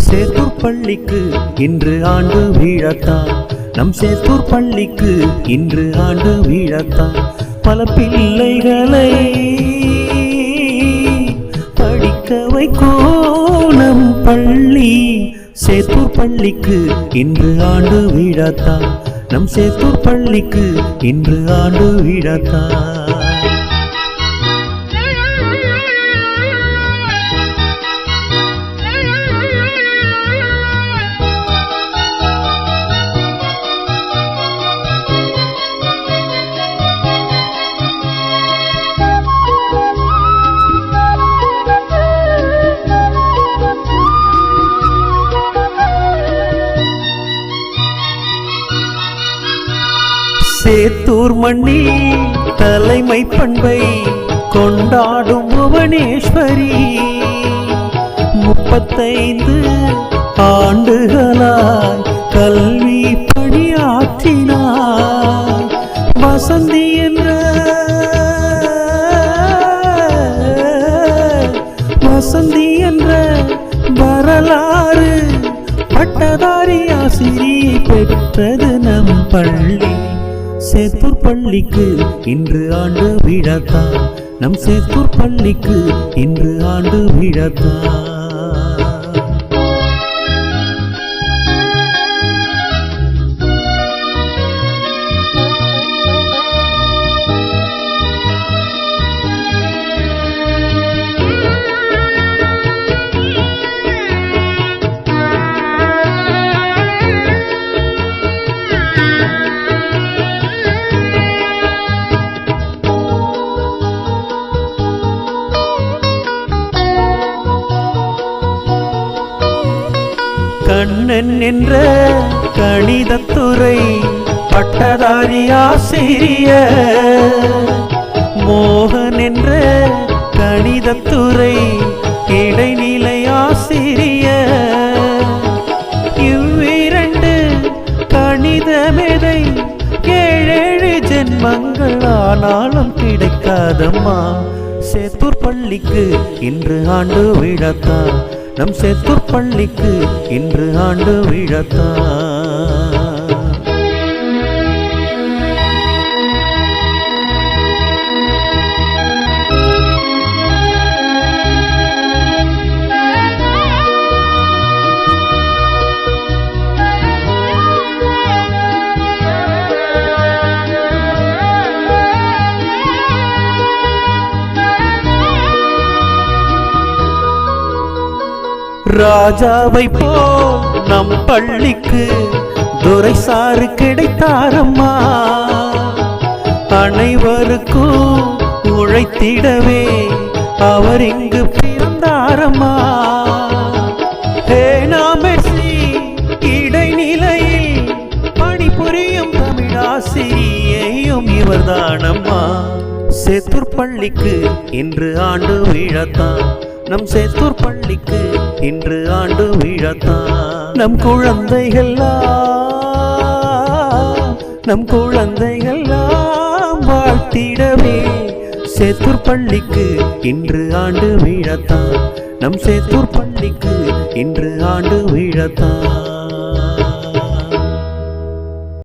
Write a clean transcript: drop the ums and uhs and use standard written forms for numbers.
சேத்தூர் பள்ளிக்கு இன்று ஆண்டு விழத்தான், நம் சேத்தூர் பள்ளிக்கு இன்று ஆண்டு விழத்தான். பல பிள்ளைகளை படிக்க வைக்கும் நம் பள்ளி, சேத்தூர் பள்ளிக்கு இன்று ஆண்டு விழத்தான், நம் சேத்தூர் பள்ளிக்கு இன்று ஆண்டு விழத்தான். சேத்தூர் மண்ணில் தலைமை பண்பை கொண்டாடும் புவனேஸ்வரி, 35 ஆண்டுகளாய் கல்வி பணியாற்றினார். வசந்தி என்ற வரலாறு பட்டதாரி ஆசிரியை பெற்றது நம் பள்ளி. சேத்தூர் பள்ளிக்கு இன்று ஆண்டு விழத்தான், நம் சேத்தூர் பள்ளிக்கு இன்று ஆண்டு விழத்தான். கண்ணன் என்ற கணிதத்துறை பட்டதாரி ஆசிரியர், மோகன் என்ற கணிதத்துறை இடைநிலை ஆசிரியர். இவ்விரண்டு கணித மேதை 7 ஜென்மங்கள் ஆனாலும் கிடைக்காதம்மா. சேத்தூர் பள்ளிக்கு இன்று ஆண்டு விழத்தான், நம் சேத்தூர் பள்ளிக்கு இன்று ஆண்டு விழத்தான். ராஜாவை போல் நம் பள்ளிக்கு துரைசாரு கிடைத்தாரம்மா. அனைவருக்கும் உழைத்திடவே அவர் இங்கு பிறந்தாரம்மா. இடைநிலையில் பணிபுரியும் தமிழாசிரியையும் இவர்தானம்மா. சேத்தூர் பள்ளிக்கு இன்று ஆண்டு விழத்தான், நம் சேத்தூர் பள்ளிக்கு இன்று ஆண்டு விழத்தான். நம் குழந்தைகள்லாம் வாழ்த்திடவே சேத்தூர் பள்ளிக்கு இன்று ஆண்டு விழத்தான், நம் சேத்தூர் பள்ளிக்கு இன்று ஆண்டு விழத்தான்.